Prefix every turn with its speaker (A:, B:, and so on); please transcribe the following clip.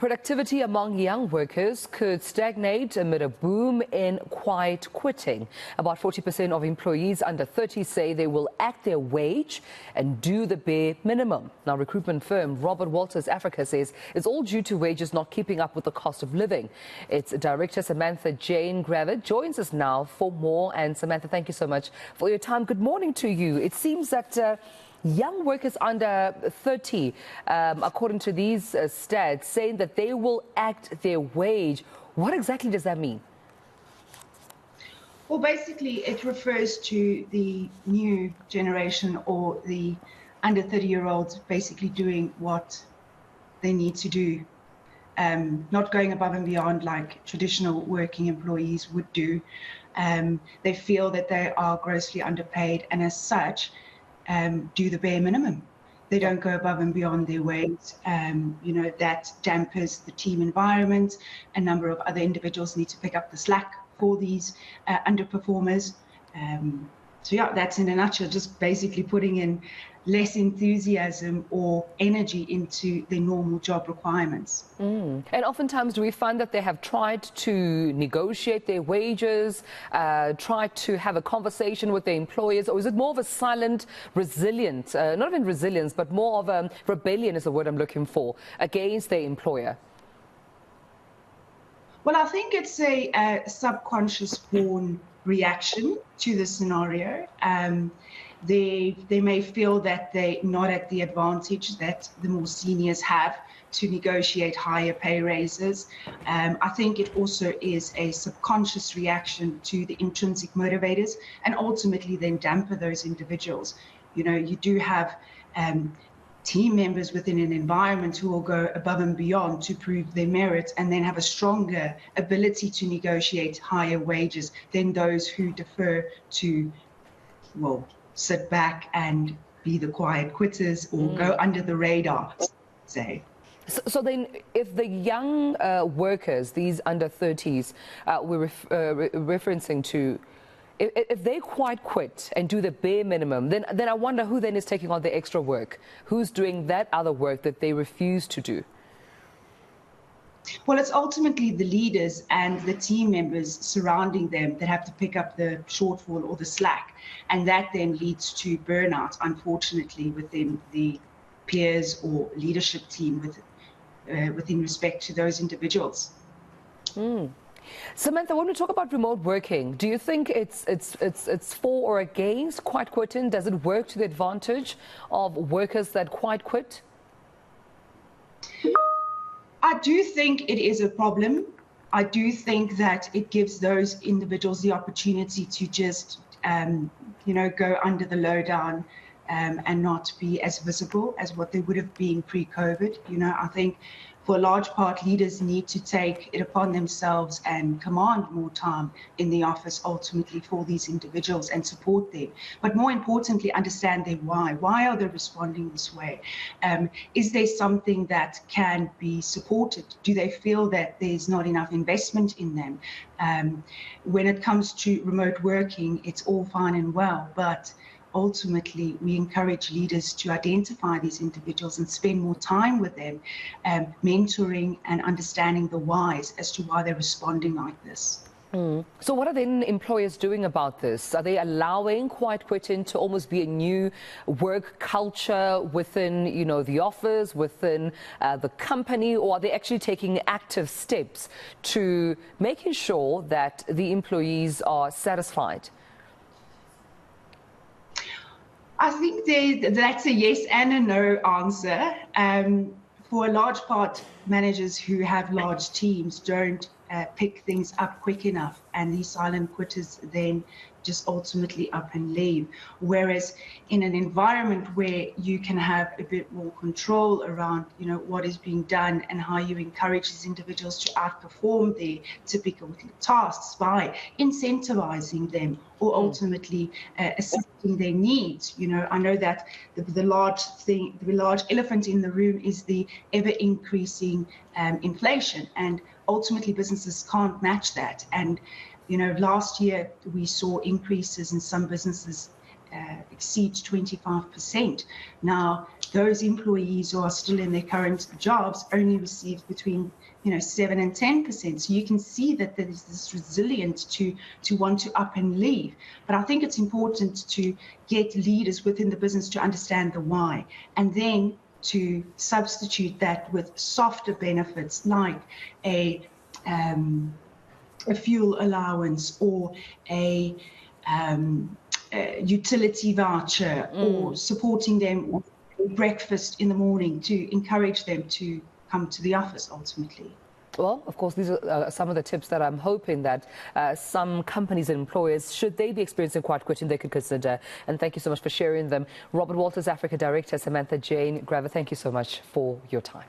A: Productivity among young workers could stagnate amid a boom in quiet quitting. About 40% of employees under 30 say they will act their wage and do the bare minimum. Now, recruitment firm Robert Walters Africa says it's all due to wages not keeping up with the cost of living. Its director Samantha-Jane Gravett joins us now for more. And Samantha, thank you so much for your time. Good morning to you. It seems that young workers under 30, according to these stats, saying that they will act their wage. What exactly does that mean?
B: Well, basically, it refers to the new generation or the under 30-year-olds basically doing what they need to do, not going above and beyond like traditional working employees would do. They feel that they are grossly underpaid, and as such, do the bare minimum. They don't go above and beyond their weight. That dampers the team environment. A number of other individuals need to pick up the slack for these underperformers. So yeah, that's in a nutshell, just basically putting in less enthusiasm or energy into their normal job requirements.
A: And oftentimes do we find that they have tried to negotiate their wages, tried to have a conversation with their employers, or is it more of a silent resilience, not even resilience, but more of a rebellion is the word I'm looking for, against their employer?
B: Well, I think it's a subconscious born reaction to the scenario. They may feel that they're not at the advantage that the more seniors have to negotiate higher pay raises. I think it also is a subconscious reaction to the intrinsic motivators and ultimately then damper those individuals. You know, you do have team members within an environment who will go above and beyond to prove their merit and then have a stronger ability to negotiate higher wages than those who defer to, well, sit back and be the quiet quitters or go under the radar, say.
A: So then, if the young workers, these under 30s we're referencing to, if they quite quit and do the bare minimum, then I wonder who then is taking on the extra work? Who's doing that other work that they refuse to do?
B: Well, it's ultimately the leaders and the team members surrounding them that have to pick up the shortfall or the slack. And that then leads to burnout, unfortunately, within the peers or leadership team within respect to those individuals.
A: Samantha, when we talk about remote working, do you think it's for or against quiet quitting? Does it work to the advantage of workers that quite quit?
B: I do think it is a problem. I do think that it gives those individuals the opportunity to just, go under the lowdown and not be as visible as what they would have been pre-COVID. I think for a large part, leaders need to take it upon themselves and command more time in the office ultimately for these individuals and support them. But more importantly, understand their why. Why are they responding this way? Is there something that can be supported? Do they feel that there's not enough investment in them? When it comes to remote working, it's all fine and well, but ultimately, we encourage leaders to identify these individuals and spend more time with them, mentoring and understanding the whys as to why they're responding like this.
A: So what are then employers doing about this? Are they allowing quiet quitting to almost be a new work culture within, the office, within the company, or are they actually taking active steps to making sure that the employees are satisfied?
B: I think that's a yes and a no answer. For a large part, managers who have large teams don't pick things up quick enough, and these silent quitters then just ultimately up and leave. Whereas in an environment where you can have a bit more control around, what is being done and how you encourage these individuals to outperform their typical tasks by incentivizing them or ultimately assisting their needs. I know that the large elephant in the room is the ever increasing inflation, and ultimately businesses can't match that. And last year we saw increases in some businesses exceeds 25%. Now, those employees who are still in their current jobs only receive between 7 and 10%. So you can see that there is this resilience to want to up and leave. But I think it's important to get leaders within the business to understand the why, and then to substitute that with softer benefits like a fuel allowance or a utility voucher, or supporting them with breakfast in the morning to encourage them to come to the office ultimately.
A: Well, of course, these are some of the tips that I'm hoping that some companies and employers, should they be experiencing quiet quitting, they could consider. And thank you so much for sharing them. Robert Walters, Africa Director, Samantha-Jane Gravett, thank you so much for your time.